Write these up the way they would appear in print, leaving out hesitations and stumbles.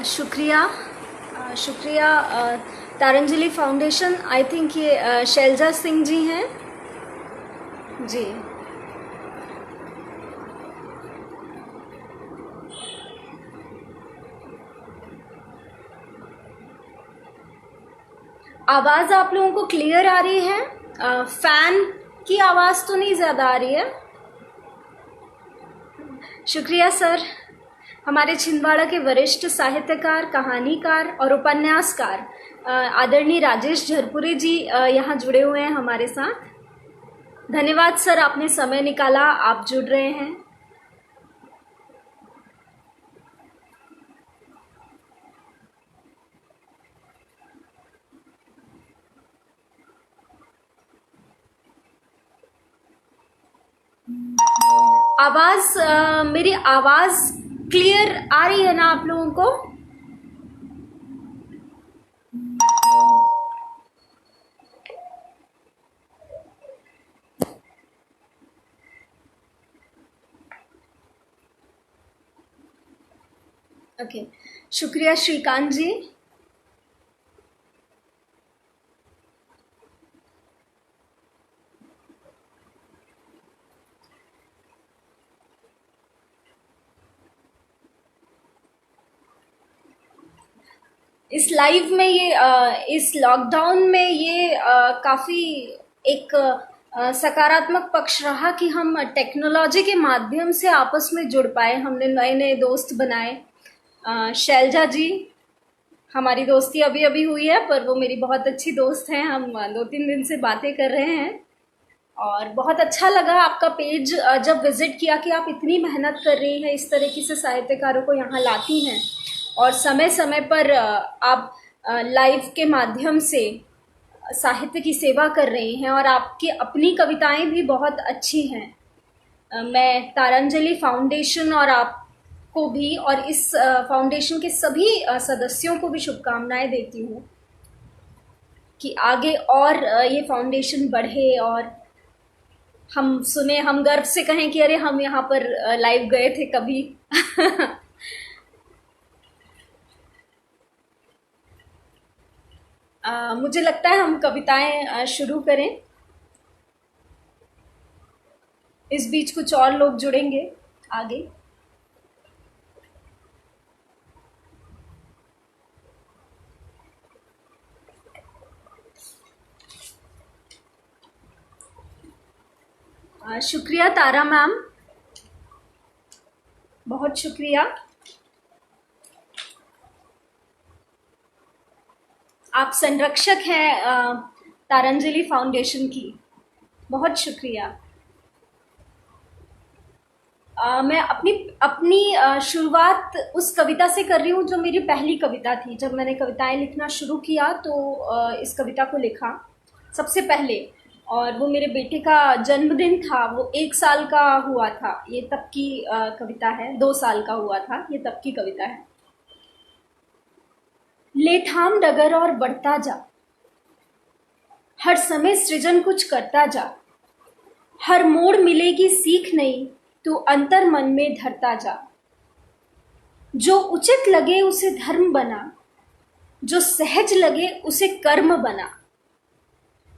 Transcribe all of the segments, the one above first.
शुक्रिया। शुक्रिया। तारंजलि foundation, I think ये शैलजा सिंह जी हैं जी। आवाज़ आप लोगों को क्लियर आ रही है? फ़ैन की आवाज़ तो नहीं ज़्यादा आ रही है? शुक्रिया सर। हमारे छिंदवाड़ा के वरिष्ठ साहित्यकार, कहानीकार और उपन्यासकार आदरणीय राजेश झरपुरे जी यहाँ जुड़े हुए हैं हमारे साथ। धन्यवाद सर, आपने समय निकाला, आप जुड़ रहे हैं। आवाज़, मेरी आवाज़ क्लियर आ रही है ना आप लोगों को? ओके, शुक्रिया श्रीकांत जी। इस लाइव में इस लॉकडाउन में ये काफ़ी एक सकारात्मक पक्ष रहा कि हम टेक्नोलॉजी के माध्यम से आपस में जुड़ पाए। हमने नए नए दोस्त बनाए। शैलजा जी, हमारी दोस्ती अभी अभी हुई है, पर वो मेरी बहुत अच्छी दोस्त हैं। हम 2-3 दिन से बातें कर रहे हैं और बहुत अच्छा लगा आपका पेज जब विज़िट किया कि आप इतनी मेहनत कर रही हैं, इस तरीके से साहित्यकारों को यहाँ लाती हैं और समय समय पर आप लाइव के माध्यम से साहित्य की सेवा कर रही हैं और आपकी अपनी कविताएं भी बहुत अच्छी हैं। मैं तारंजलि फाउंडेशन और आपको भी और इस फाउंडेशन के सभी सदस्यों को भी शुभकामनाएं देती हूँ कि आगे और ये फाउंडेशन बढ़े और हम गर्व से कहें कि अरे हम यहाँ पर लाइव गए थे कभी। मुझे लगता है हम कविताएं शुरू करें। इस बीच कुछ और लोग जुड़ेंगे आगे। शुक्रिया तारा मैम, बहुत शुक्रिया। आप संरक्षक हैं तारंजलि फाउंडेशन की, बहुत शुक्रिया। मैं अपनी शुरुआत उस कविता से कर रही हूँ जो मेरी पहली कविता थी। जब मैंने कविताएं लिखना शुरू किया तो इस कविता को लिखा सबसे पहले, और वो मेरे बेटे का जन्मदिन था। वो 1 साल का हुआ था, ये तब की कविता है। 2 साल का हुआ था, ये तब की कविता है। ले थाम डगर और बढ़ता जा, हर समय सृजन कुछ करता जा, हर मोड़ मिलेगी सीख नई, तू अंतर मन में धरता जा। जो उचित लगे उसे धर्म बना, जो सहज लगे उसे कर्म बना।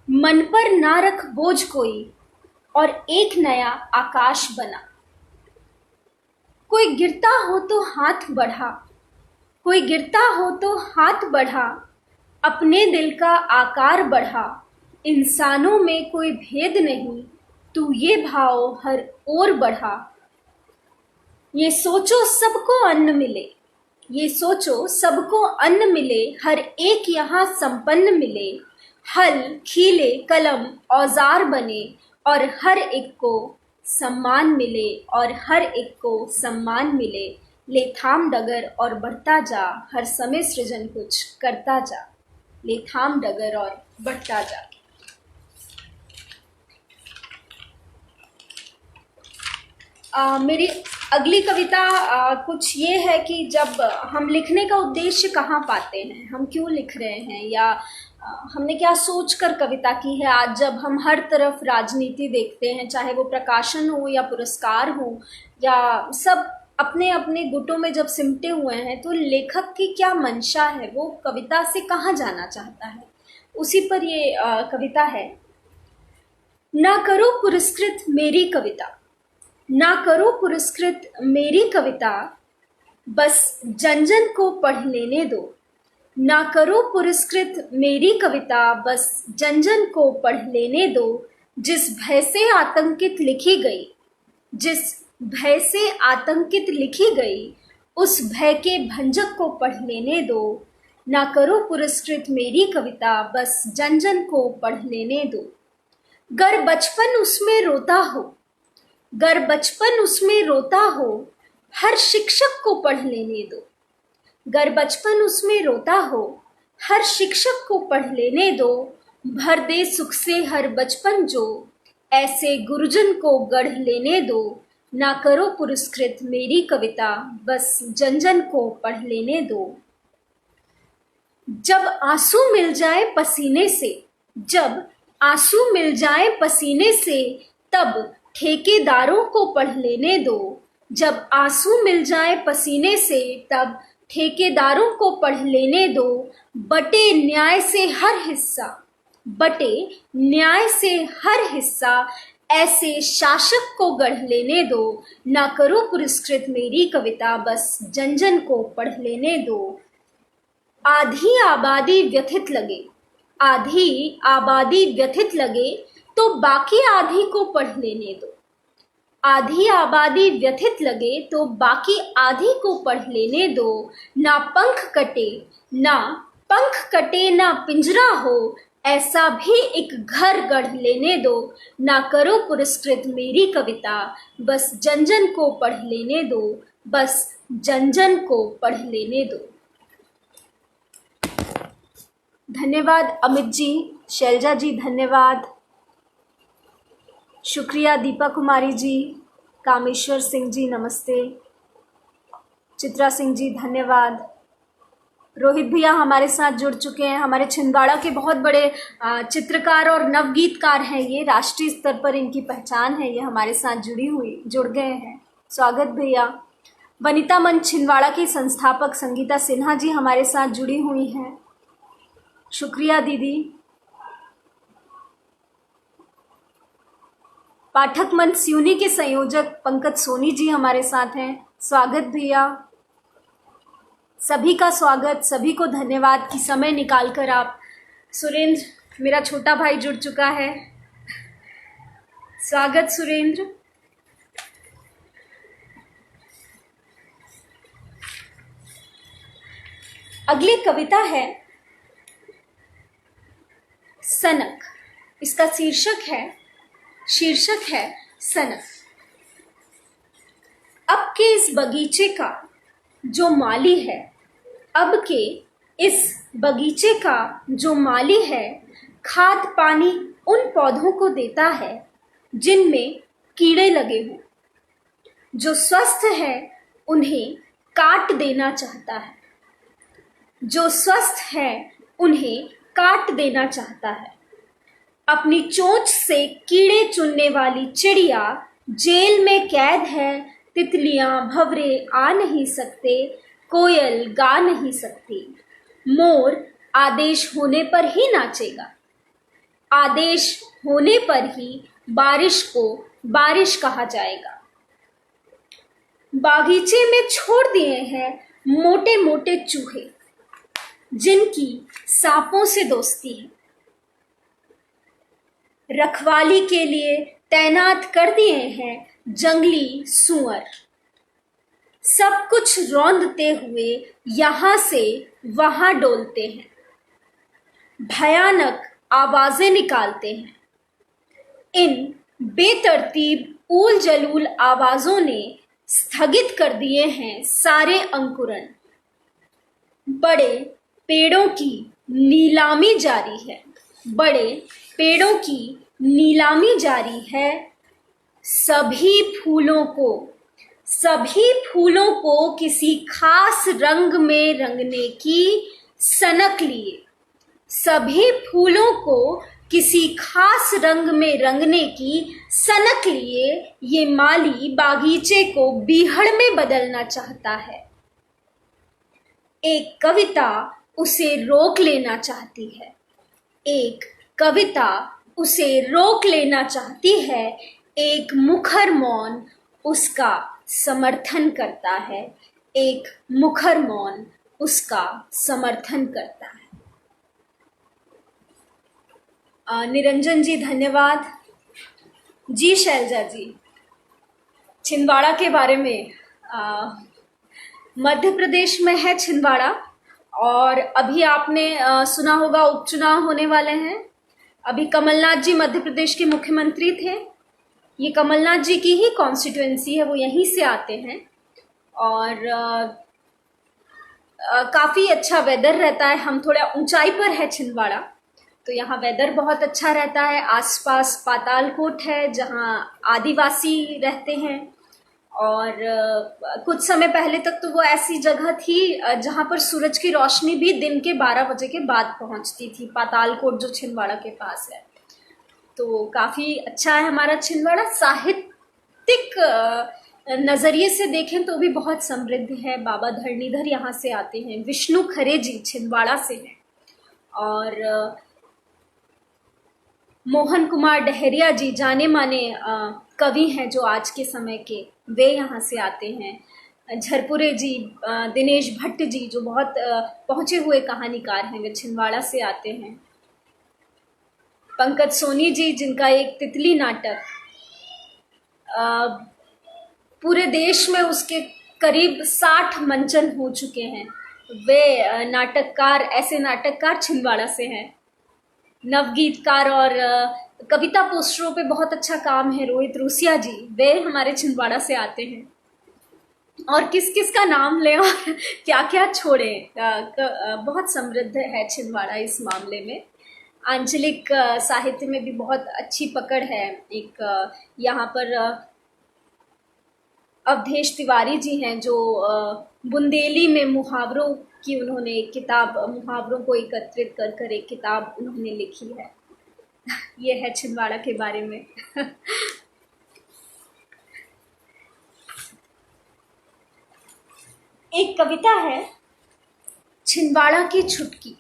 मन पर ना रख बोझ कोई, और एक नया आकाश बना। कोई गिरता हो तो हाथ बढ़ा, कोई गिरता हो तो हाथ बढ़ा, अपने दिल का आकार बढ़ा। इंसानों में कोई भेद नहीं, तू ये भाव हर ओर बढ़ा। ये सोचो सबको अन्न मिले, ये सोचो सबको अन्न मिले, हर एक यहाँ संपन्न मिले। हल खीले कलम औजार बने, और हर एक को सम्मान मिले, और हर एक को सम्मान मिले। ले थाम डगर और बढ़ता जा, हर समय सृजन कुछ करता जा। ले थाम डगर और बढ़ता जा। मेरी अगली कविता कुछ ये है कि जब हम लिखने का उद्देश्य कहाँ पाते हैं, हम क्यों लिख रहे हैं, या हमने क्या सोचकर कविता की है। आज जब हम हर तरफ राजनीति देखते हैं, चाहे वो प्रकाशन हो या पुरस्कार हो, या सब अपने अपने गुटों में जब सिमटे हुए हैं, तो लेखक की क्या मंशा है, वो कविता से कहाँ जाना चाहता है, उसी पर ये कविता है। ना करो पुरस्कृत मेरी कविता, ना करो पुरस्कृत मेरी कविता, बस जन जन को पढ़ लेने दो। ना करो पुरस्कृत मेरी कविता, बस जन जन को पढ़ लेने दो। जिस भय से आतंकित लिखी गई, जिस भय से आतंकित लिखी गई, उस भय के भंजक को पढ़ लेने दो। ना करो पुरस्कृत मेरी कविता, बस जन जन को पढ़ लेने दो। गर बचपन उसमें रोता हो, गर बचपन उसमें रोता हो, हर शिक्षक को पढ़ लेने दो। गर बचपन उसमें रोता हो, हर शिक्षक को पढ़ लेने दो। भर दे सुख से हर बचपन जो, ऐसे गुरुजन को गढ़ लेने दो। ना करो पुरस्कृत मेरी कविता, बस जन जन को पढ़ लेने दो। जब आंसू मिल जाए पसीने से, जब आंसू मिल जाए पसीने से, तब ठेकेदारों को पढ़ लेने दो। जब आंसू मिल जाए पसीने से, तब ठेकेदारों को पढ़ लेने दो। बटे न्याय से हर हिस्सा, बटे न्याय से हर हिस्सा, ऐसे शासक को गढ़ लेने दो। ना करो पुरस्कृत मेरी कविता, बस जन जन को पढ़ लेने दो। आधी आबादी व्यथित लगे, आधी आबादी व्यथित लगे, तो बाकी आधी को पढ़ लेने दो। आधी आबादी व्यथित लगे, तो बाकी आधी को पढ़ लेने दो। ना पंख कटे, ना पंख कटे, ना पिंजरा हो, ऐसा भी एक घर गढ़ लेने दो। ना करो पुरस्कृत मेरी कविता, बस जन जन को पढ़ लेने दो। बस जन जन को पढ़ लेने दो। धन्यवाद अमित जी, शैलजा जी धन्यवाद, शुक्रिया दीपा कुमारी जी, कामेश्वर सिंह जी नमस्ते, चित्रा सिंह जी धन्यवाद, रोहित भैया हमारे साथ जुड़ चुके हैं। हमारे छिंदवाड़ा के बहुत बड़े चित्रकार और नवगीतकार हैं, ये राष्ट्रीय स्तर पर इनकी पहचान है, ये हमारे साथ जुड़ गए हैं। स्वागत भैया। वनिता मंच छिंदवाड़ा की संस्थापक संगीता सिन्हा जी हमारे साथ जुड़ी हुई हैं, शुक्रिया दीदी। पाठक मंच सियूनी के संयोजक पंकज सोनी जी हमारे साथ हैं, स्वागत भैया। सभी का स्वागत, सभी को धन्यवाद कि समय निकालकर आप। सुरेंद्र मेरा छोटा भाई जुड़ चुका है, स्वागत सुरेंद्र। अगली कविता है सनक, इसका शीर्षक है सनक। अब के इस बगीचे का जो माली है, अब के इस बगीचे का जो माली है, खाद पानी उन पौधों को देता है जिनमें कीड़े लगे हों। जो स्वस्थ है उन्हें काट देना चाहता है, जो स्वस्थ है उन्हें काट देना चाहता है। अपनी चोंच से कीड़े चुनने वाली चिड़िया जेल में कैद है। तितलियां भंवरे आ नहीं सकते, कोयल गा नहीं सकती। मोर आदेश होने पर ही नाचेगा, आदेश होने पर ही बारिश को बारिश कहा जाएगा। बागीचे में छोड़ दिए हैं मोटे मोटे चूहे, जिनकी सांपों से दोस्ती है। रखवाली के लिए तैनात कर दिए हैं जंगली सूअर। सब कुछ रौंदते हुए यहाँ से वहाँ डोलते हैं, भयानक आवाजें निकालते हैं। इन बेतरतीब ऊल जलूल आवाजों ने स्थगित कर दिए हैं सारे अंकुरन। बड़े पेड़ों की नीलामी जारी है, बड़े पेड़ों की नीलामी जारी है। सभी फूलों को किसी खास रंग में रंगने की सनक लिए, सभी फूलों को किसी खास रंग में रंगने की सनक लिए ये माली बागीचे को बीहड़ में बदलना चाहता है। एक कविता उसे रोक लेना चाहती है, एक कविता उसे रोक लेना चाहती है, एक मुखर मौन उसका समर्थन करता है, एक मुखर मौन उसका समर्थन करता है। निरंजन जी धन्यवाद। जी शैलजा जी, छिंदवाड़ा के बारे में, मध्य प्रदेश में है छिंदवाड़ा, और अभी आपने सुना होगा उपचुनाव होने वाले हैं। अभी कमलनाथ जी मध्य प्रदेश के मुख्यमंत्री थे, ये कमलनाथ जी की ही कॉन्स्टिट्यूएंसी है, वो यहीं से आते हैं। और काफ़ी अच्छा वेदर रहता है, हम थोड़ा ऊंचाई पर है छिंदवाड़ा, तो यहाँ वेदर बहुत अच्छा रहता है। आसपास पातालकोट है जहाँ आदिवासी रहते हैं, और कुछ समय पहले तक तो वो ऐसी जगह थी जहाँ पर सूरज की रोशनी भी दिन के 12 बजे के बाद पहुँचती थी, पातालकोट जो छिंदवाड़ा के पास है। तो काफ़ी अच्छा है हमारा छिंदवाड़ा। साहित्यिक नज़रिए से देखें तो भी बहुत समृद्ध है। बाबा धरणीधर यहाँ से आते हैं, विष्णु खरे जी छिंदवाड़ा से हैं, और मोहन कुमार डहरिया जी जाने माने कवि हैं जो आज के समय के, वे यहाँ से आते हैं। झरपुरे जी, दिनेश भट्ट जी जो बहुत पहुँचे हुए कहानीकार हैं, वे छिंदवाड़ा से आते हैं। पंकज सोनी जी जिनका एक तितली नाटक पूरे देश में उसके करीब 60 मंचन हो चुके हैं, वे नाटककार, ऐसे नाटककार छिंदवाड़ा से हैं। नवगीतकार और कविता पोस्टरों पे बहुत अच्छा काम है रोहित रूसिया जी, वे हमारे छिंदवाड़ा से आते हैं। और किस किस का नाम लें और क्या क्या छोड़ें, बहुत समृद्ध है छिंदवाड़ा इस मामले में। आंचलिक साहित्य में भी बहुत अच्छी पकड़ है। एक यहाँ पर अवधेश तिवारी जी हैं जो बुंदेली में मुहावरों की उन्होंने एक किताब, मुहावरों को एकत्रित कर कर एक किताब उन्होंने लिखी है। ये है छिंदवाड़ा के बारे में। एक कविता है छिंदवाड़ा की छुटकी।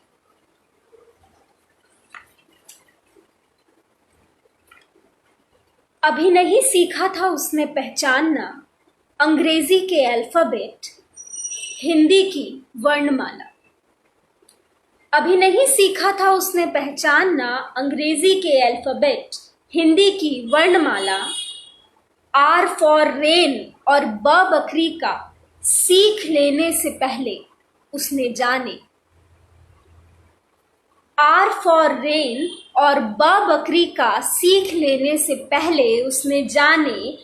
अभी नहीं सीखा था उसने पहचानना अंग्रेजी के अल्फाबेट, हिंदी की वर्णमाला। अभी नहीं सीखा था उसने पहचानना अंग्रेजी के अल्फाबेट, हिंदी की वर्णमाला। आर फॉर रेन और ब बकरी का सीख लेने से पहले उसने जाने, आर फॉर रेन और ब बकरी का सीख लेने से पहले उसने जाने,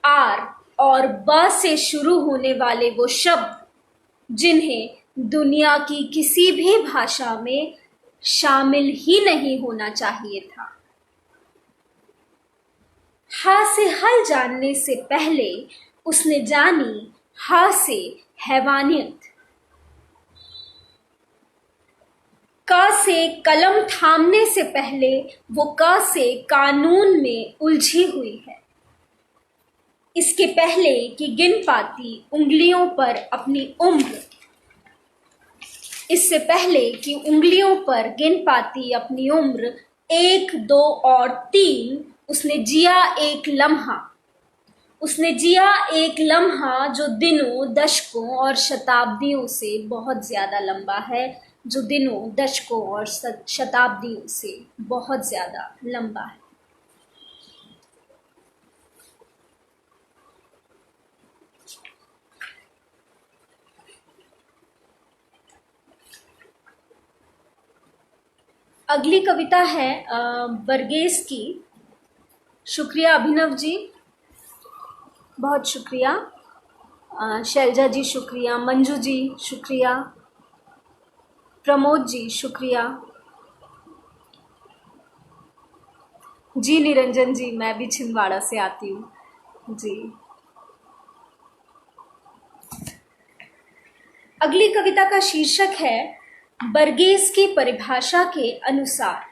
आर और ब से शुरू होने वाले वो शब्द जिन्हें दुनिया की किसी भी भाषा में शामिल ही नहीं होना चाहिए था। हा से हल जानने से पहले उसने जानी हा से हैवानियत, क से कलम थामने से पहले वो क से कानून में उलझी हुई है। इसके पहले कि गिन पाती उंगलियों पर अपनी उम्र, इससे पहले कि उंगलियों पर गिन पाती अपनी उम्र, 1, 2 और 3, उसने जिया एक लम्हा, उसने जिया एक लम्हा जो दिनों, दशकों और शताब्दियों से बहुत ज़्यादा लंबा है, जो दिनों, दशकों और शताब्दियों से बहुत ज़्यादा लंबा है। अगली कविता है वर्गेस की। शुक्रिया अभिनव जी, बहुत शुक्रिया। शैलजा जी शुक्रिया, मंजू जी शुक्रिया, प्रमोद जी शुक्रिया। जी निरंजन जी, मैं भी छिंदवाड़ा से आती हूँ जी। अगली कविता का शीर्षक है बर्गेस की परिभाषा के अनुसार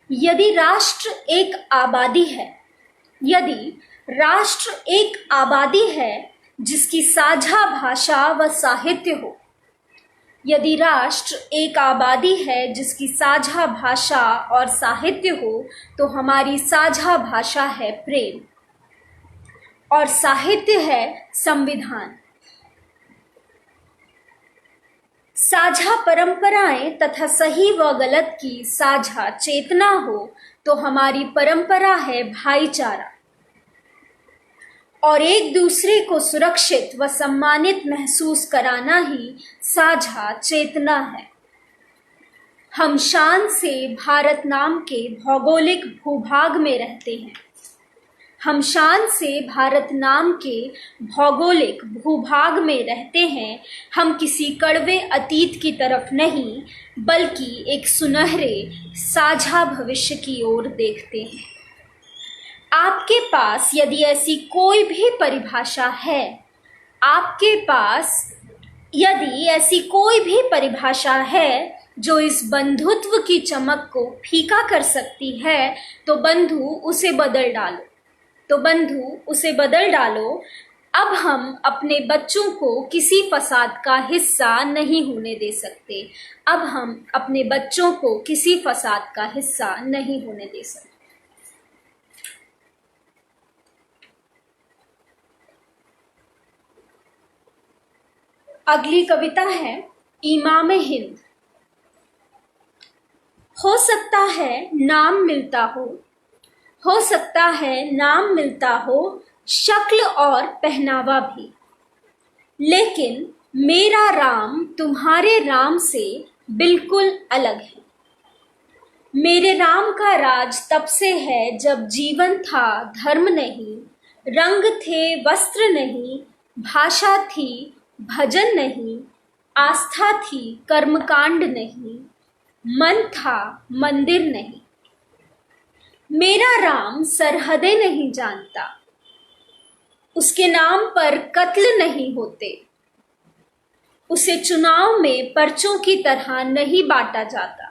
यदि राष्ट्र एक आबादी है, यदि राष्ट्र एक आबादी है जिसकी साझा भाषा व साहित्य हो, यदि राष्ट्र एक आबादी है जिसकी साझा भाषा और साहित्य हो, तो हमारी साझा भाषा है प्रेम और साहित्य है संविधान। साझा परंपराएं तथा सही व गलत की साझा चेतना हो तो हमारी परंपरा है भाईचारा और एक दूसरे को सुरक्षित व सम्मानित महसूस कराना ही साझा चेतना है। हम शान से भारत नाम के भौगोलिक भूभाग में रहते हैं। हम शान से भारत नाम के भौगोलिक भूभाग में रहते हैं। हम किसी कड़वे अतीत की तरफ नहीं, बल्कि एक सुनहरे साझा भविष्य की ओर देखते हैं। आपके पास यदि ऐसी कोई भी परिभाषा है, आपके पास यदि ऐसी कोई भी परिभाषा है जो इस बंधुत्व की चमक को फीका कर सकती है, तो बंधु उसे बदल डालो। अब हम अपने बच्चों को किसी फसाद का हिस्सा नहीं होने दे सकते। अब हम अपने बच्चों को किसी फसाद का हिस्सा नहीं होने दे सकते। अगली कविता है इमाम हिंद। हो सकता है नाम मिलता हो सकता है नाम मिलता हो, शक्ल और पहनावा भी, लेकिन मेरा राम तुम्हारे राम से बिल्कुल अलग है। मेरे राम का राज तब से है जब जीवन था धर्म नहीं, रंग थे वस्त्र नहीं, भाषा थी भजन नहीं, आस्था थी कर्मकांड नहीं, मन था मंदिर नहीं। मेरा राम सरहदें नहीं जानता, उसके नाम पर कत्ल नहीं होते, उसे चुनाव में पर्चों की तरह नहीं बांटा जाता।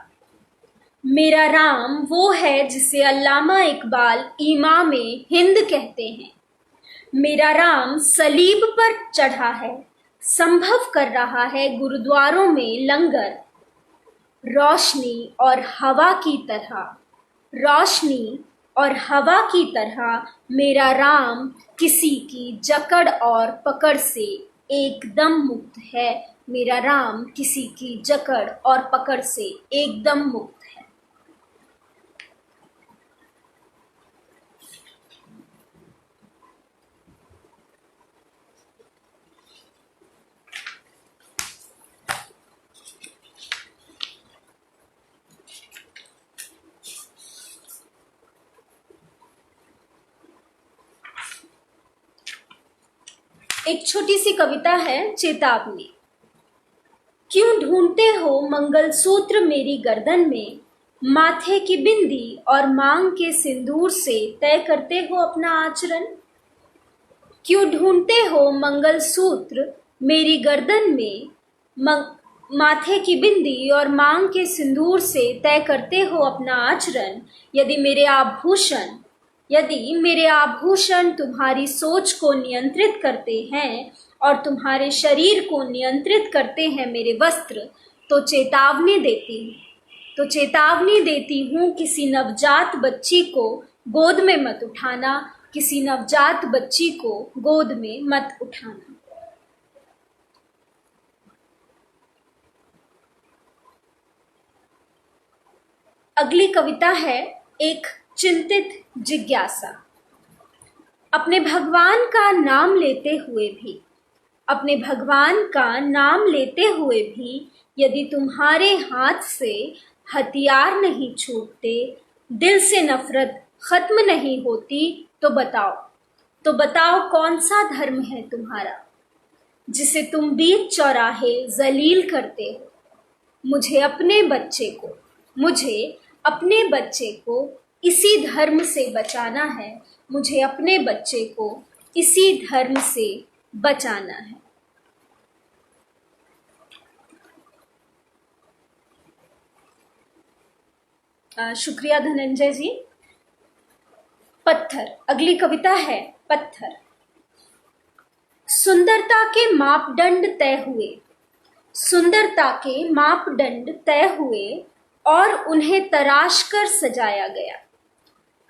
मेरा राम वो है जिसे अल्लामा इकबाल इमाम हिंद कहते हैं। मेरा राम सलीब पर चढ़ा है, संभव कर रहा है गुरुद्वारों में लंगर, रोशनी और हवा की तरह मेरा राम किसी की जकड़ और पकड़ से एकदम मुक्त है। मेरा राम किसी की जकड़ और पकड़ से एकदम मुक्त है। एक छोटी सी कविता है चेतावनी। क्यों ढूंढते हो मंगलसूत्र मेरी गर्दन में, माथे की बिंदी और मांग के सिंदूर से तय करते हो अपना आचरण। क्यों ढूंढते हो मंगलसूत्र मेरी गर्दन में, माथे की बिंदी और मांग के सिंदूर से तय करते हो अपना आचरण। यदि मेरे आभूषण तुम्हारी सोच को नियंत्रित करते हैं और तुम्हारे शरीर को नियंत्रित करते हैं मेरे वस्त्र, तो चेतावनी देती हूँ किसी नवजात बच्ची को गोद में मत उठाना, किसी नवजात बच्ची को गोद में मत उठाना। अगली कविता है एक चिंतित जिज्ञासा। अपने भगवान का नाम लेते हुए भी यदि तुम्हारे हाथ से हथियार नहीं छूटते, दिल से नफरत खत्म नहीं होती, तो बताओ कौन सा धर्म है तुम्हारा जिसे तुम बीच चौराहे जलील करते हो। मुझे अपने बच्चे को इसी धर्म से बचाना है। मुझे अपने बच्चे को इसी धर्म से बचाना है। शुक्रिया धनंजय जी। पत्थर, अगली कविता है पत्थर। सुंदरता के मापदंड तय हुए, सुंदरता के मापदंड तय हुए और उन्हें तराश कर सजाया गया।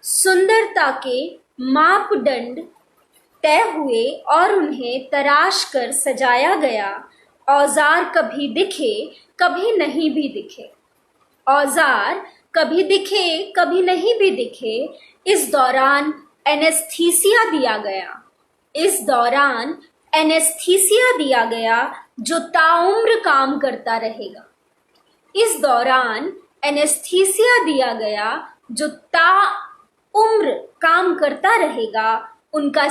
सुंदरता के मापदंड तय हुए और उन्हें तराश कर सजाया गया। औजार कभी दिखे कभी नहीं भी दिखे, औजार कभी दिखे कभी नहीं भी दिखे। इस दौरान एनेस्थीसिया दिया गया, इस दौरान एनेस्थीसिया दिया गया जो ताउम्र काम करता रहेगा। इस दौरान एनेस्थीसिया दिया गया जो ताउम्र काम करता रहेगा। उनका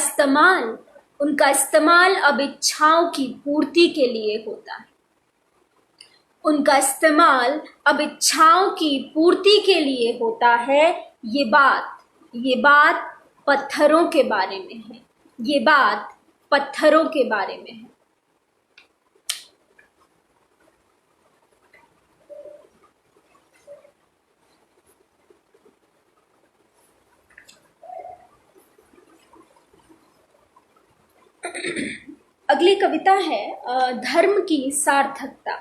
इस्तेमाल अब इच्छाओं की पूर्ति के लिए होता है, उनका इस्तेमाल अब इच्छाओं की पूर्ति के लिए होता है। ये बात पत्थरों के बारे में है, ये बात पत्थरों के बारे में है। अगली कविता है धर्म की सार्थकता।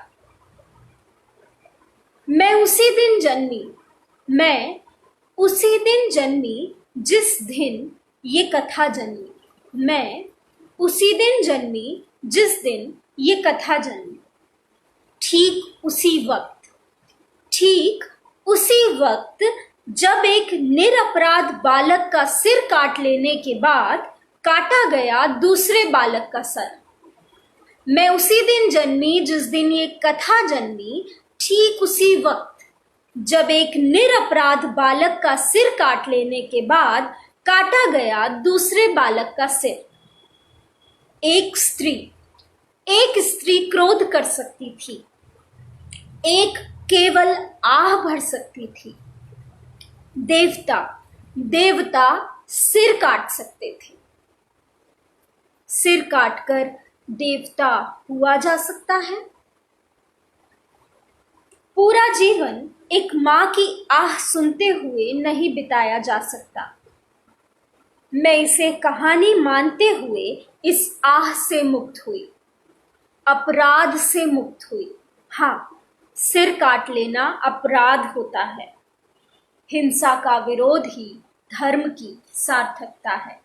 मैं उसी दिन जन्मी जिस दिन ये कथा जन्मी। मैं उसी दिन जन्मी जिस दिन ये कथा जन्मी। ठीक उसी वक्त जब एक निरपराध बालक का सिर काट लेने के बाद काटा गया दूसरे बालक का सर। मैं उसी दिन जन्मी जिस दिन ये कथा जन्मी। ठीक उसी वक्त जब एक निरपराध बालक का सिर काट लेने के बाद काटा गया दूसरे बालक का सिर। एक स्त्री क्रोध कर सकती थी, एक केवल आह भर सकती थी। देवता सिर काट सकते थे, सिर काटकर देवता हुआ जा सकता है। पूरा जीवन एक मां की आह सुनते हुए नहीं बिताया जा सकता। मैं इसे कहानी मानते हुए इस आह से मुक्त हुई, अपराध से मुक्त हुई। हाँ, सिर काट लेना अपराध होता है। हिंसा का विरोध ही धर्म की सार्थकता है,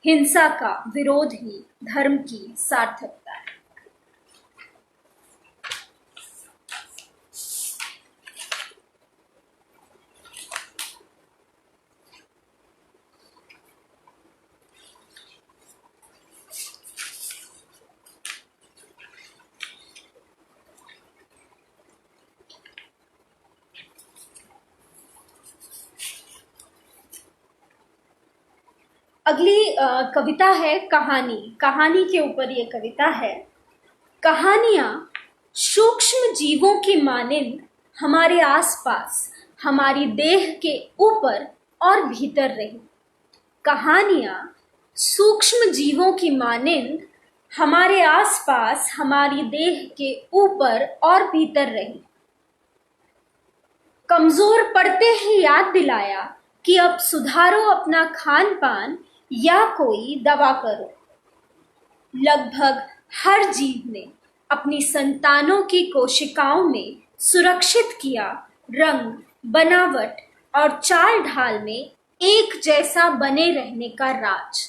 हिंसा का विरोध ही धर्म की सार्थकता है। अगली कविता है कहानी के ऊपर ये कविता है। कहानियां सूक्ष्म जीवों की मानिंद हमारे आसपास, हमारी देह के ऊपर और भीतर रही। कहानियां सूक्ष्म जीवों की मानिंद हमारे आसपास, हमारी देह के ऊपर और भीतर रही। कमजोर पड़ते ही याद दिलाया कि अब सुधारो अपना खान पान या कोई दवा करो। लगभग हर जीव ने अपनी संतानों की कोशिकाओं में सुरक्षित किया रंग, बनावट और चाल ढाल में एक जैसा बने रहने का राज।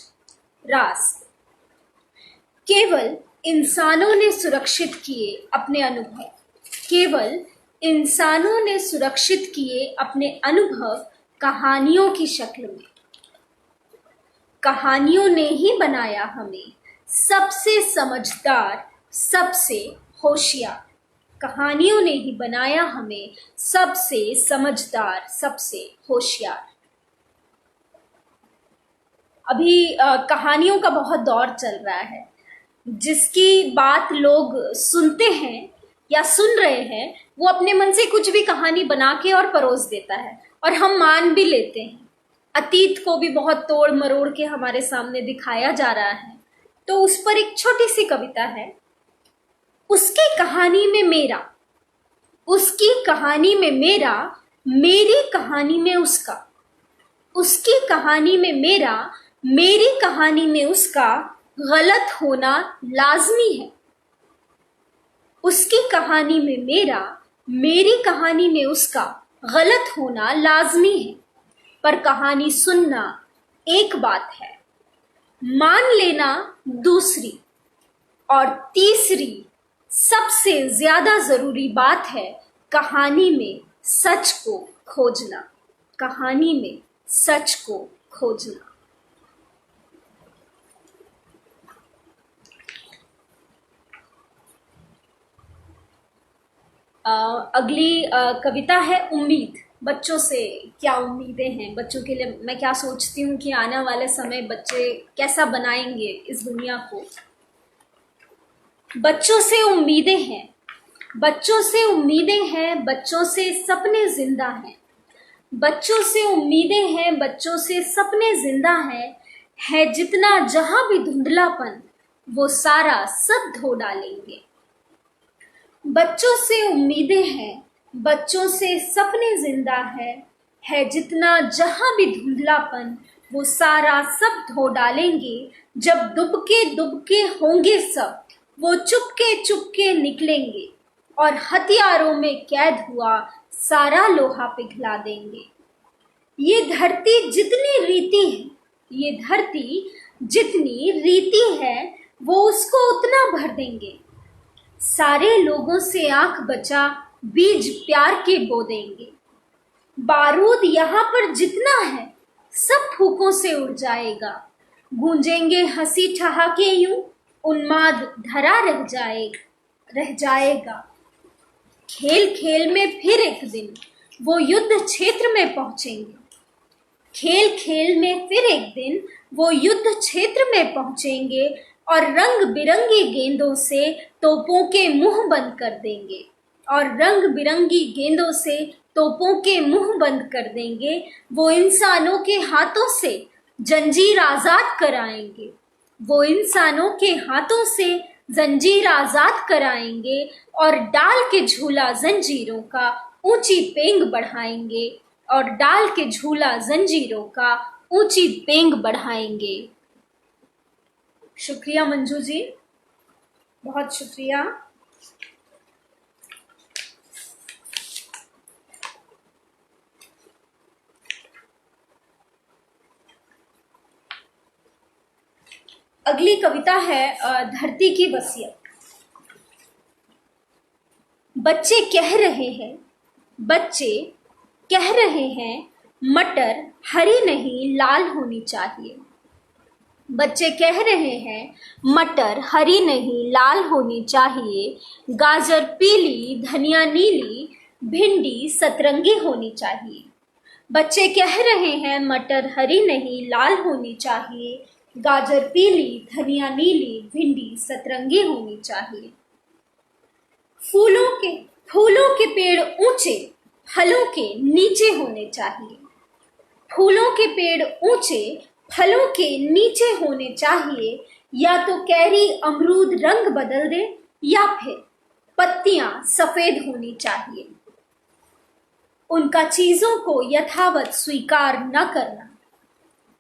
केवल इंसानों ने सुरक्षित किए अपने अनुभव, केवल इंसानों ने सुरक्षित किए अपने अनुभव कहानियों की शक्ल में। कहानियों ने ही बनाया हमें सबसे समझदार, सबसे होशियार। कहानियों ने ही बनाया हमें सबसे समझदार, सबसे होशियार। अभी कहानियों का बहुत दौर चल रहा है। जिसकी बात लोग सुनते हैं या सुन रहे हैं, वो अपने मन से कुछ भी कहानी बना के और परोस देता है और हम मान भी लेते हैं। अतीत को भी बहुत तोड़ मरोड़ के हमारे सामने दिखाया जा रहा है। तो उस पर एक छोटी सी कविता है। उसकी कहानी में मेरा मेरी कहानी में उसका, उसकी कहानी में मेरा, मेरी कहानी में उसका गलत होना लाजमी है। उसकी कहानी में मेरा, मेरी कहानी में उसका गलत होना लाजमी है। पर कहानी सुनना एक बात है, मान लेना दूसरी, और तीसरी सबसे ज्यादा जरूरी बात है कहानी में सच को खोजना, कहानी में सच को खोजना। अगली कविता है उम्मीद। बच्चों से क्या उम्मीदें हैं, बच्चों के लिए मैं क्या सोचती हूँ कि आने वाले समय बच्चे कैसा बनाएंगे इस दुनिया को। बच्चों से उम्मीदें हैं, बच्चों से उम्मीदें हैं, बच्चों से सपने जिंदा हैं। बच्चों से उम्मीदें हैं, बच्चों से सपने जिंदा हैं। है जितना जहां भी धुंधलापन, वो सारा सब धो डालेंगे। बच्चों से उम्मीदें हैं, बच्चों से सपने जिंदा है जितना जहां भी धुंधलापन, वो सारा सब धो डालेंगे। जब दुबके दुबके होंगे सब, वो चुपके चुपके निकलेंगे, और हथियारों में कैद हुआ सारा लोहा पिघला देंगे। ये धरती जितनी रीति है, ये धरती जितनी रीति है, वो उसको उतना भर देंगे। सारे लोगों से आंख बचा बीज प्यार के बो देंगे। बारूद यहाँ पर जितना है, सब फूकों से उड़ जाएगा। गूंजेंगे हंसी ठहाके यूं, उन्माद धरा रह जाएगा। खेल खेल में फिर एक दिन वो युद्ध क्षेत्र में पहुंचेंगे। खेल खेल में फिर एक दिन वो युद्ध क्षेत्र में पहुंचेंगे, और रंग बिरंगी गेंदों से तोपों के मुंह बंद कर देंगे। और रंग बिरंगी गेंदों से तोपों के मुंह बंद कर देंगे। वो इंसानों के हाथों से जंजीर आजाद कराएंगे। वो इंसानों के हाथों से जंजीर आजाद कराएंगे, और डाल के झूला जंजीरों का ऊंची पेंग बढ़ाएंगे। और डाल के झूला जंजीरों का ऊंची पेंग बढ़ाएंगे। शुक्रिया मंजू जी, बहुत शुक्रिया। अगली कविता है धरती की वसीयत। बच्चे कह रहे हैं, बच्चे कह रहे हैं, मटर हरी नहीं लाल होनी चाहिए। बच्चे कह रहे हैं, मटर हरी नहीं लाल होनी चाहिए। गाजर पीली, धनिया नीली, भिंडी सतरंगी होनी चाहिए। बच्चे कह रहे हैं, मटर हरी नहीं लाल होनी चाहिए। गाजर पीली, धनिया नीली, भिंडी सतरंगी होनी चाहिए। फूलों के पेड़ ऊंचे, फलों के नीचे होने चाहिए। फूलों के पेड़ ऊंचे, फलों के नीचे होने चाहिए। या तो कैरी अमरूद रंग बदल दे, या फिर पत्तियां सफेद होनी चाहिए। उनका चीजों को यथावत स्वीकार न करना,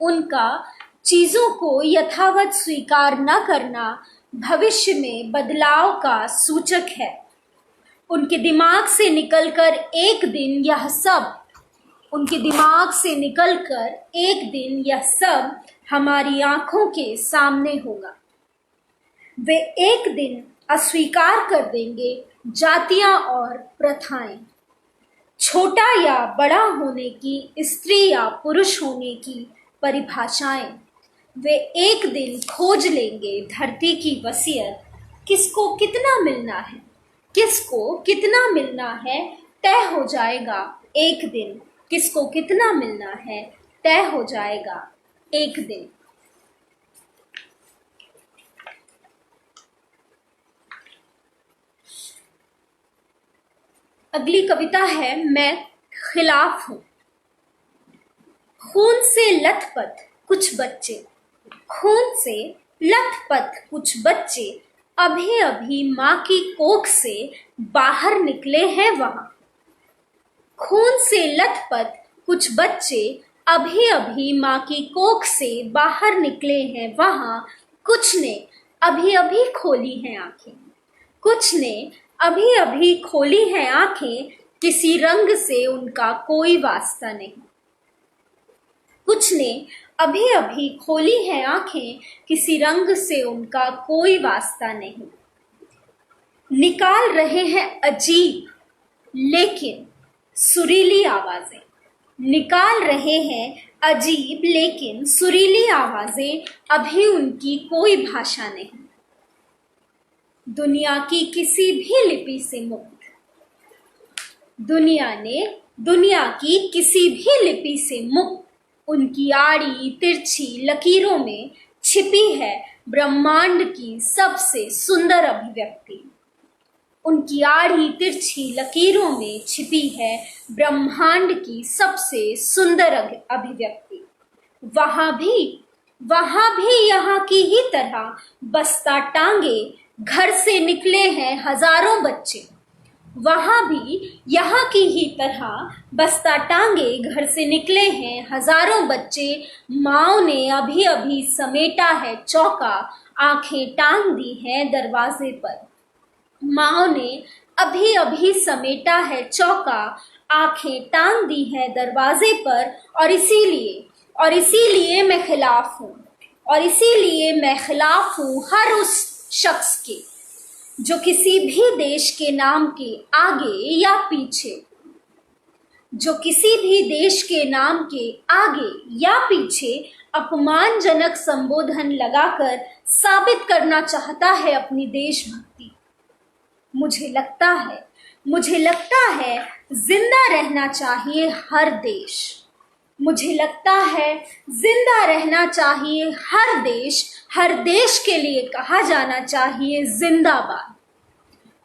उनका चीजों को यथावत स्वीकार न करना भविष्य में बदलाव का सूचक है। उनके दिमाग से निकलकर एक दिन यह सब, उनके दिमाग से निकलकर एक दिन यह सब हमारी आंखों के सामने होगा। वे एक दिन अस्वीकार कर देंगे जातियां और प्रथाएं, छोटा या बड़ा होने की, स्त्री या पुरुष होने की परिभाषाएं। वे एक दिन खोज लेंगे धरती की वसीयत, किसको कितना मिलना है, किसको कितना मिलना है तय हो जाएगा एक दिन। किसको कितना मिलना है तय हो जाएगा एक दिन। अगली कविता है मैं खिलाफ हूं। खून से लथपथ कुछ बच्चे, खून से लथपथ कुछ बच्चे अभी अभी माँ की कोख से बाहर निकले हैं वहां। खून से लथपथ कुछ बच्चे अभी अभी माँ की कोख से बाहर निकले हैं वहां, कुछ ने अभी अभी खोली हैं आंखें, कुछ ने अभी अभी खोली हैं आंखें, किसी रंग से उनका कोई वास्ता नहीं। कुछ ने अभी अभी खोली हैं आंखें, किसी रंग से उनका कोई वास्ता नहीं। निकाल रहे हैं अजीब लेकिन सुरीली आवाजें, निकाल रहे हैं अजीब लेकिन सुरीली आवाजें, अभी उनकी कोई भाषा नहीं। दुनिया की किसी भी लिपि से मुक्त, दुनिया की किसी भी लिपि से मुक्त, उनकी आड़ी तिरछी लकीरों में छिपी है ब्रह्मांड की सबसे सुंदर अभिव्यक्ति। उनकी आड़ी तिरछी लकीरों में छिपी है ब्रह्मांड की सबसे सुंदर अभिव्यक्ति। वहां भी यहाँ की ही तरह बस्ता टांगे घर से निकले हैं हजारों बच्चे। वहां भी यहाँ की ही तरह बस्ता टांगे घर से निकले हैं हजारों बच्चे। माओ ने अभी अभी समेटा है चौका, आंखें टांग दी हैं दरवाजे पर। माओ ने अभी अभी समेटा है चौका, आंखें टांग दी हैं दरवाजे पर। और इसीलिए मैं खिलाफ हूँ, और इसीलिए मैं खिलाफ हूँ हर उस शख्स के जो किसी भी देश के नाम के आगे या पीछे, जो किसी भी देश के नाम के आगे या पीछे अपमानजनक संबोधन लगाकर साबित करना चाहता है अपनी देशभक्ति। मुझे लगता है जिंदा रहना चाहिए हर देश। मुझे लगता है जिंदा रहना चाहिए हर देश के लिए कहा जाना चाहिए जिंदाबाद।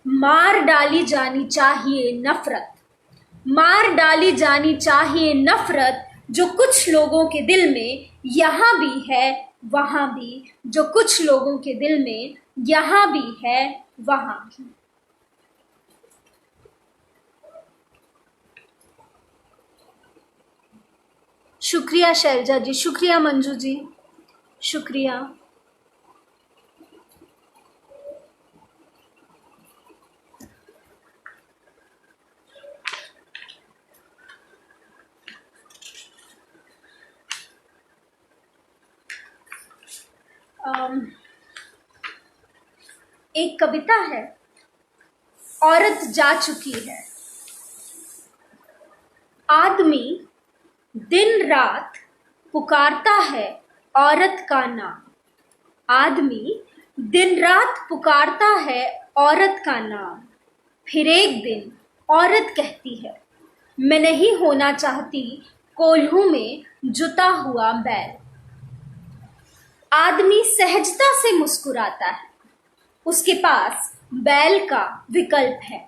मार डाली जानी चाहिए नफरत, जो कुछ लोगों के दिल में यहाँ भी है वहां भी, जो कुछ लोगों के दिल में यहाँ भी है वहां भी। शुक्रिया शैलजा जी, शुक्रिया मंजू जी, शुक्रिया। एक कविता है, औरत जा चुकी है। आदमी दिन रात पुकारता है औरत का नाम। आदमी दिन रात पुकारता है औरत का नाम। फिर एक दिन औरत कहती है, मैं नहीं होना चाहती कोल्हू में जुता हुआ बैल। आदमी सहजता से मुस्कुराता है, उसके पास बैल का विकल्प है।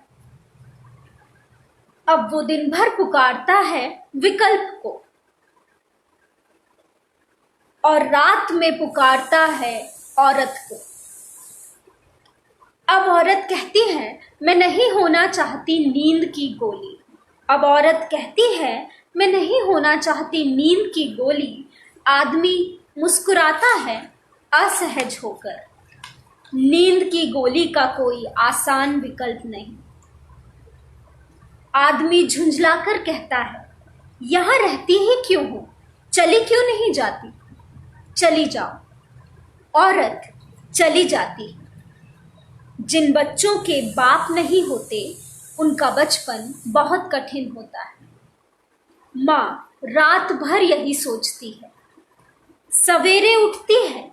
अब वो दिन भर पुकारता है विकल्प को, और रात में पुकारता है औरत को। अब औरत कहती है, मैं नहीं होना चाहती नींद की गोली। अब औरत कहती है, मैं नहीं होना चाहती नींद की गोली। आदमी मुस्कुराता है असहज होकर। नींद की गोली का कोई आसान विकल्प नहीं। आदमी झुंझलाकर कहता है, यहां रहती ही क्यों हो, चली क्यों नहीं जाती। चली जाओ। औरत चली जाती। जिन बच्चों के बाप नहीं होते उनका बचपन बहुत कठिन होता है। माँ रात भर यही सोचती है। सवेरे उठती है,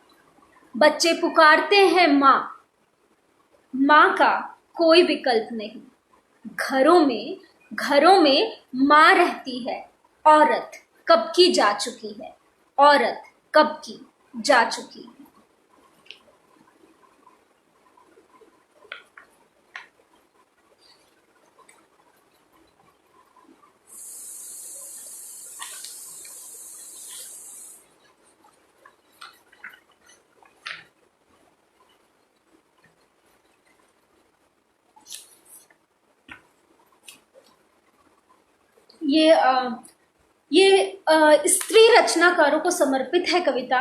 बच्चे पुकारते हैं माँ। माँ का कोई विकल्प नहीं। घरों में माँ रहती है। औरत कब की जा चुकी है। औरत कब की जा चुकी है। ये स्त्री रचनाकारों को समर्पित है कविता।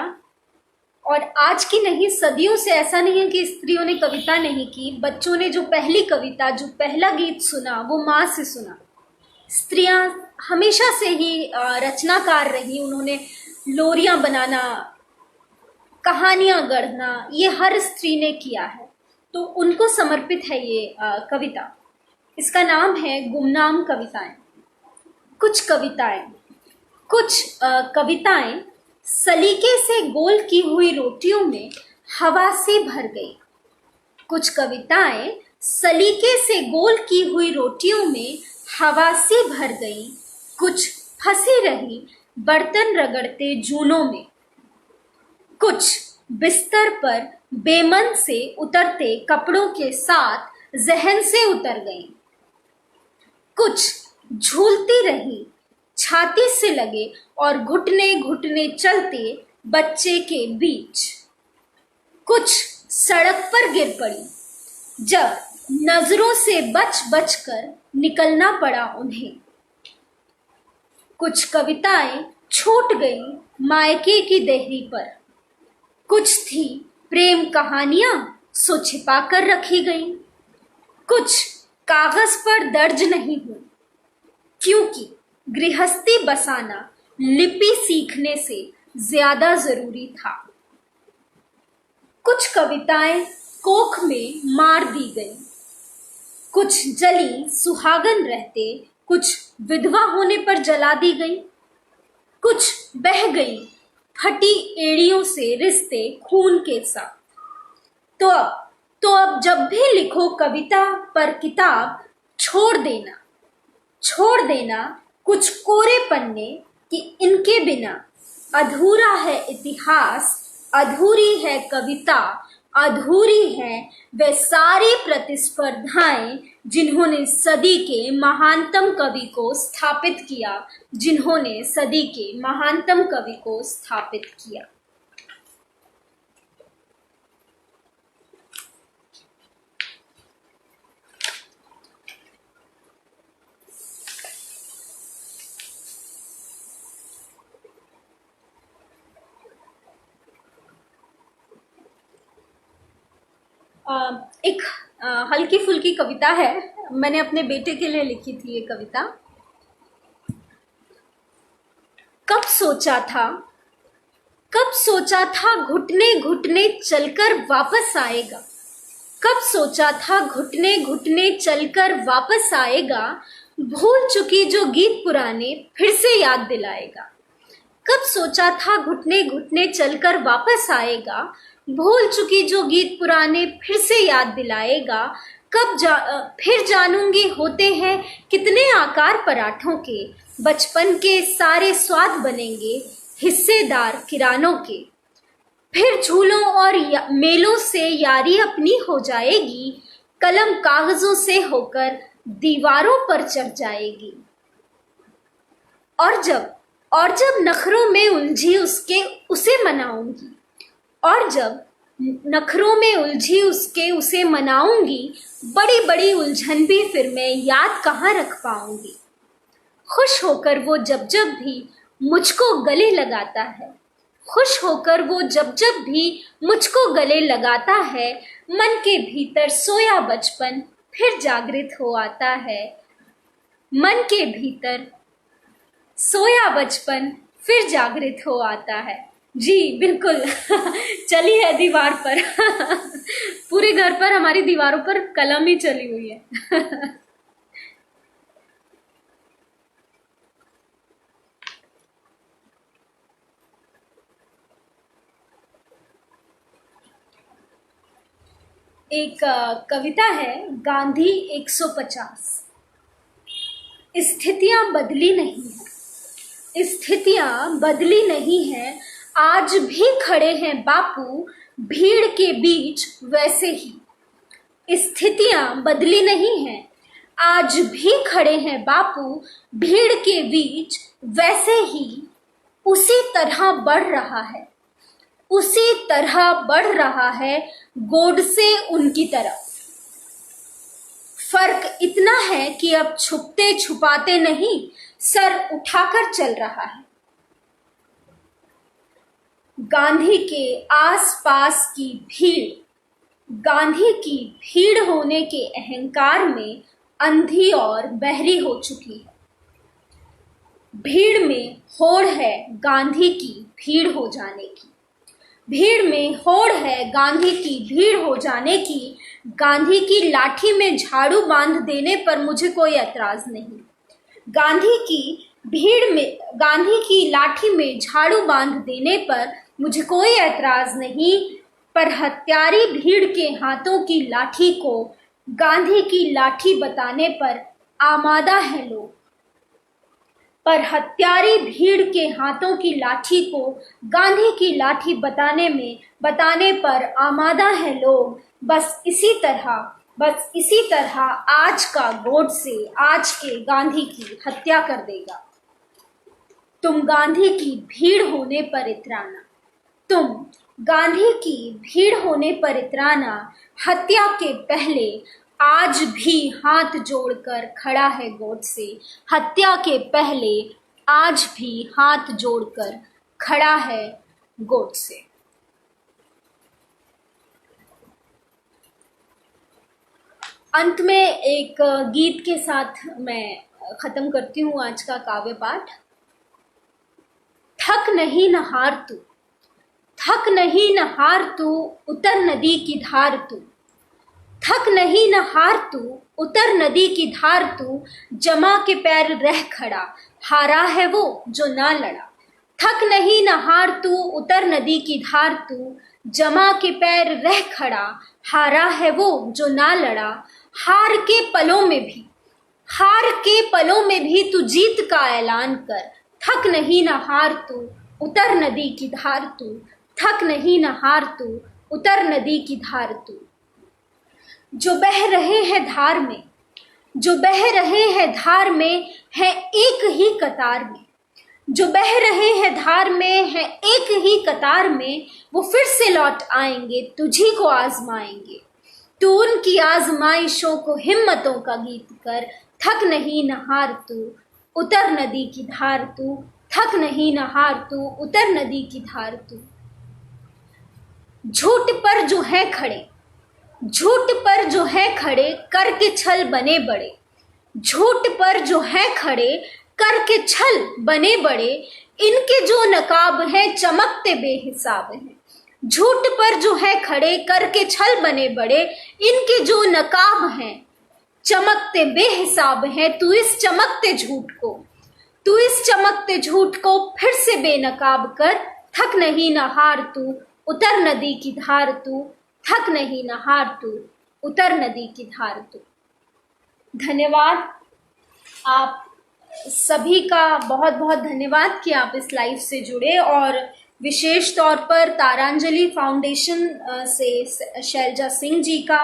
और आज की नहीं, सदियों से ऐसा नहीं है कि स्त्रियों ने कविता नहीं की। बच्चों ने जो पहली कविता, जो पहला गीत सुना वो माँ से सुना। स्त्रियां हमेशा से ही रचनाकार रही। उन्होंने लोरियां बनाना, कहानियां गढ़ना, ये हर स्त्री ने किया है, तो उनको समर्पित है ये कविता। इसका नाम है गुमनाम कविताएं। कुछ कविताएं सलीके से गोल की हुई रोटियों में हवा से भर गई। कुछ कविताएं सलीके से गोल की हुई रोटियों में हवा से भर गई। कुछ फंसी रही बर्तन रगड़ते जूनों में। कुछ बिस्तर पर बेमन से उतरते कपड़ों के साथ जहन से उतर गई। कुछ झूलती रही छाती से लगे और घुटने घुटने चलते बच्चे के बीच। कुछ सड़क पर गिर पड़ी जब नजरों से बच बच कर निकलना पड़ा उन्हें। कुछ कविताएं छूट गई मायके की देहरी पर। कुछ थी प्रेम कहानियां सो छिपा कर रखी गई। कुछ कागज पर दर्ज नहीं हुई क्योंकि गृहस्थी बसाना लिपि सीखने से ज्यादा जरूरी था। कुछ कविताएं कोख में मार दी गई। कुछ जली सुहागन रहते, कुछ विधवा होने पर जला दी गई। कुछ बह गई फटी एड़ियों से रिश्ते खून के साथ। तो अब जब भी लिखो कविता पर किताब छोड़ देना कुछ कोरे पन्ने कि इनके बिना अधूरा है इतिहास, अधूरी है कविता, अधूरी है वे सारी प्रतिस्पर्धाएं जिन्होंने सदी के महानतम कवि को स्थापित किया, जिन्होंने सदी के महानतम कवि को स्थापित किया। एक हल्की फुल्की कविता है, मैंने अपने बेटे के लिए लिखी थी ये कविता। कब सोचा था घुटने घुटने चलकर वापस आएगा। कब सोचा था घुटने घुटने चलकर वापस आएगा। भूल चुकी जो गीत पुराने फिर से याद दिलाएगा। कब सोचा था घुटने घुटने चलकर वापस आएगा। भूल चुकी जो गीत पुराने फिर से याद दिलाएगा। फिर जानूंगी होते हैं कितने आकार पराठों के। बचपन के सारे स्वाद बनेंगे हिस्सेदार किरानों के। फिर झूलों और मेलों से यारी अपनी हो जाएगी। कलम कागजों से होकर दीवारों पर चढ़ जाएगी। और जब नखरों में उलझी उसे मनाऊंगी। और जब नखरों में उलझी उसे मनाऊंगी। बड़ी बड़ी उलझन भी फिर मैं याद कहाँ रख पाऊंगी। खुश होकर वो जब भी मुझको गले लगाता है। खुश होकर वो जब भी मुझको गले लगाता है। मन के भीतर सोया बचपन फिर जागृत हो आता है। मन के भीतर सोया बचपन फिर जागृत हो आता है। जी बिल्कुल चली है दीवार पर पूरे घर पर हमारी दीवारों पर कलम ही चली हुई है एक कविता है गांधी 150। स्थितियां बदली नहीं है। आज भी खड़े हैं बापू भीड़ के बीच वैसे ही। स्थितियां बदली नहीं है। आज भी खड़े हैं बापू भीड़ के बीच वैसे ही। उसी तरह बढ़ रहा है गोडसे उनकी तरफ। फर्क इतना है कि अब छुपते छुपाते नहीं, सर उठाकर चल रहा है। गांधी के आसपास की भीड़, गांधी की भीड़ होने के अहंकार में अंधी और बहरी हो चुकी है। भीड़ में होड़ है गांधी की भीड़ हो जाने की, भीड़ में होड़ है गांधी की भीड़ हो जाने की। गांधी की लाठी में झाड़ू बांध देने पर मुझे कोई ऐतराज नहीं। गांधी की भीड़ में, गांधी की लाठी में झाड़ू बांध देने पर मुझे कोई ऐतराज नहीं, पर हत्यारी भीड़ के हाथों की लाठी को गांधी की लाठी बताने पर आमादा है लोग। पर हत्यारी भीड़ के हाथों की लाठी को गांधी की लाठी बताने पर आमादा है लोग। बस इसी तरह आज का गोडसे आज के गांधी की हत्या कर देगा। तुम गांधी की भीड़ होने पर इतराना, तुम गांधी की भीड़ होने पर इतराना। हत्या के पहले आज भी हाथ जोड़कर खड़ा है गोडसे। हत्या के पहले आज भी हाथ जोड़कर खड़ा है गोडसे। अंत में एक गीत के साथ मैं खत्म करती हूँ आज का काव्य पाठ। थक नहीं न हार तू, थक नहीं न हार तू, उतर नदी की धार तू। थक नहीं न हार तू, उतर नदी की धार तू। जमा के पैर रह खड़ा, हारा है वो जो ना लड़ा। थक नहीं न हार तू, उतर नदी की धार तू। जमा के पैर रह खड़ा, हारा है वो जो ना लड़ा। हार के पलों में भी तू जीत का ऐलान कर। थक नहीं न हार तू, उतर नदी की धार तू। थक नहीं न हार तू, उतर नदी की धार तू। जो बह रहे हैं धार में, जो बह रहे हैं धार में है एक ही कतार में। जो बह रहे हैं धार में है एक ही कतार में। वो फिर से लौट आएंगे, तुझी को आजमाएंगे। तू उनकी आजमाइशों को हिम्मतों का गीत कर। थक नहीं न हार तू, उतर नदी की धार तू। थक नहीं न हार तू, उतर नदी की धार तू। झूठ पर जो है खड़े, झूठ पर जो है खड़े करके छल बने बड़े। झूठ पर जो है खड़े करके छल बने बड़े। इनके जो नकाब हैं चमकते बेहिसाब हैं। झूठ पर जो है खड़े करके छल बने बड़े। इनके जो नकाब हैं चमकते बेहिसाब हैं। तू इस चमकते झूठ को फिर से बेनकाब कर। थक नहीं न हार तू, उतर नदी की धार तू। थक नहीं न हार तू, उतर नदी की धार तू। धन्यवाद आप सभी का, बहुत बहुत धन्यवाद कि आप इस लाइव से जुड़े। और विशेष तौर पर तारांजलि फाउंडेशन से शैलजा सिंह जी का,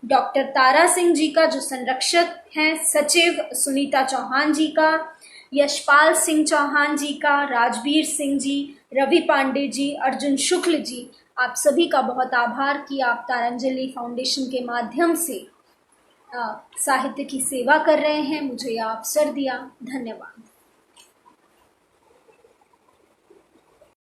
डॉक्टर तारा सिंह जी का जो संरक्षक हैं, सचिव सुनीता चौहान जी का, यशपाल सिंह चौहान जी का, राजवीर सिंह जी, रवि पांडे जी, अर्जुन शुक्ल जी, आप सभी का बहुत आभार कि आप तारांजलि फाउंडेशन के माध्यम से साहित्य की सेवा कर रहे हैं। मुझे यह अवसर दिया। धन्यवाद।